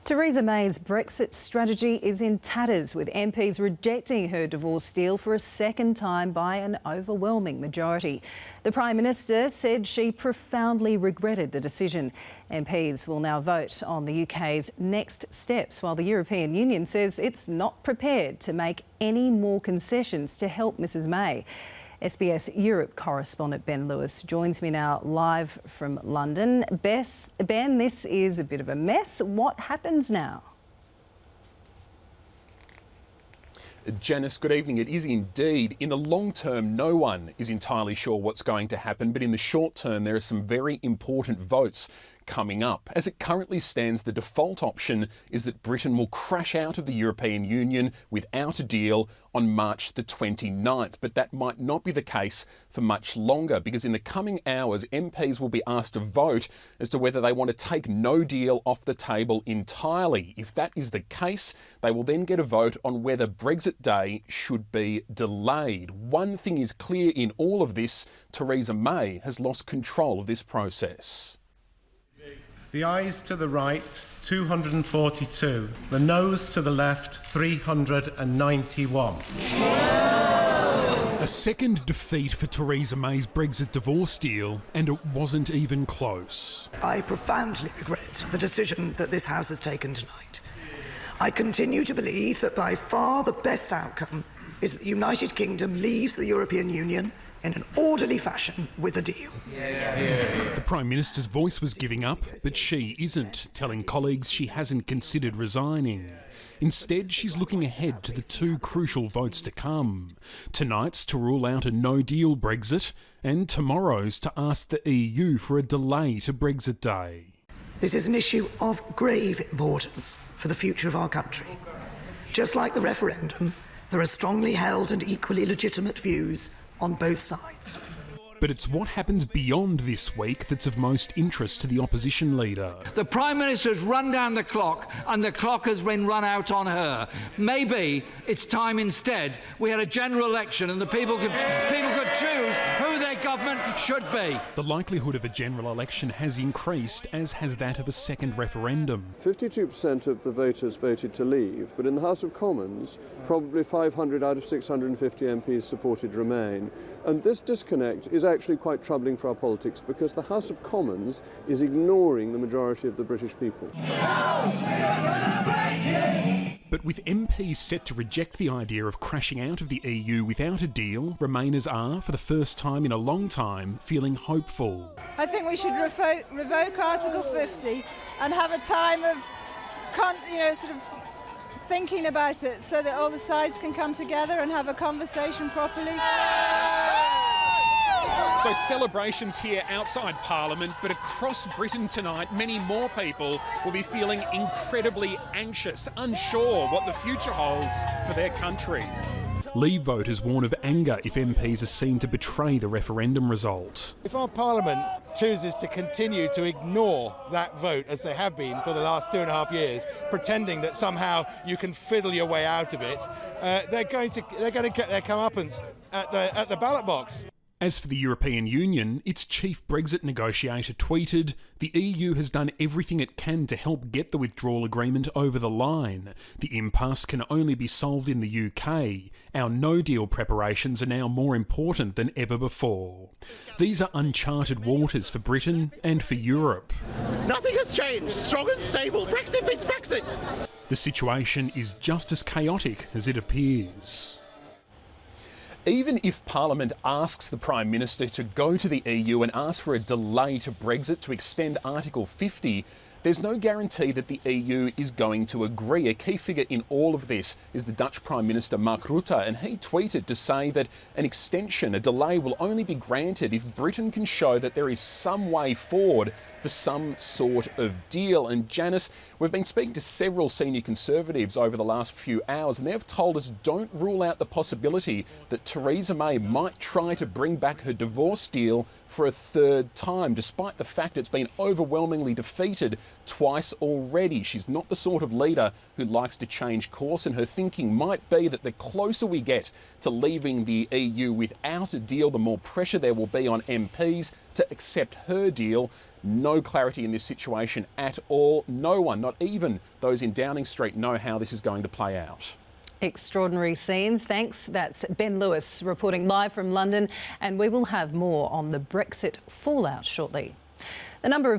Theresa May's Brexit strategy is in tatters, with MPs rejecting her divorce deal for a second time by an overwhelming majority. The Prime Minister said she profoundly regretted the decision. MPs will now vote on the UK's next steps, while the European Union says it's not prepared to make any more concessions to help Mrs May. SBS Europe correspondent Ben Lewis joins me now live from London. Ben, this is a bit of a mess. What happens now? Janice, good evening. It is indeed. In the long term, no one is entirely sure what's going to happen, but in the short term, there are some very important votes coming up. As it currently stands, the default option is that Britain will crash out of the European Union without a deal on March the 29th. But that might not be the case for much longer, because in the coming hours, MPs will be asked to vote as to whether they want to take no deal off the table entirely. If that is the case, they will then get a vote on whether Brexit Day should be delayed. One thing is clear in all of this: Theresa May has lost control of this process. The ayes to the right, 242. The noes to the left, 391. A second defeat for Theresa May's Brexit divorce deal, and it wasn't even close. I profoundly regret the decision that this House has taken tonight. I continue to believe that by far the best outcome is that the United Kingdom leaves the European Union in an orderly fashion with a deal. The Prime Minister's voice was giving up, but she isn't, telling colleagues she hasn't considered resigning. Instead, she's looking ahead to the two crucial votes to come. Tonight's to rule out a no-deal Brexit, and tomorrow's to ask the EU for a delay to Brexit Day. This is an issue of grave importance for the future of our country. Just like the referendum, there are strongly held and equally legitimate views on both sides. But it's what happens beyond this week that's of most interest to the opposition leader. The Prime Minister has run down the clock, and the clock has been run out on her. Maybe it's time instead we had a general election and the people could choose who their government should be. The likelihood of a general election has increased, as has that of a second referendum. 52% of the voters voted to leave, but in the House of Commons, probably 500 out of 650 MPs supported Remain. And this disconnect is actually quite troubling for our politics, because the House of Commons is ignoring the majority of the British people. But with MPs set to reject the idea of crashing out of the EU without a deal, Remainers are, for the first time in a long time, feeling hopeful. I think we should revoke Article 50 and have a time of, thinking about it, so that all the sides can come together and have a conversation properly. So celebrations here outside Parliament, but across Britain tonight, many more people will be feeling incredibly anxious, unsure what the future holds for their country. Leave voters warn of anger if MPs are seen to betray the referendum result. If our Parliament chooses to continue to ignore that vote, as they have been for the last 2.5 years, pretending that somehow you can fiddle your way out of it, they're going to get their comeuppance at the ballot box. As for the European Union, its chief Brexit negotiator tweeted, "The EU has done everything it can to help get the withdrawal agreement over the line. The impasse can only be solved in the UK. Our no-deal preparations are now more important than ever before." These are uncharted waters for Britain and for Europe. Nothing has changed. Strong and stable. Brexit means Brexit. The situation is just as chaotic as it appears. Even if Parliament asks the Prime Minister to go to the EU and ask for a delay to Brexit to extend Article 50, there's no guarantee that the EU is going to agree. A key figure in all of this is the Dutch Prime Minister Mark Rutte, and he tweeted to say that an extension, a delay, will only be granted if Britain can show that there is some way forward for some sort of deal. And Janice, we've been speaking to several senior Conservatives over the last few hours, and they've told us don't rule out the possibility that Theresa May might try to bring back her divorce deal for a third time, despite the fact it's been overwhelmingly defeated twice already. She's not the sort of leader who likes to change course, and her thinking might be that the closer we get to leaving the EU without a deal, the more pressure there will be on MPs to accept her deal. No clarity in this situation at all. No one, not even those in Downing Street, know how this is going to play out. Extraordinary scenes. Thanks. That's Ben Lewis reporting live from London, and we will have more on the Brexit fallout shortly. The number of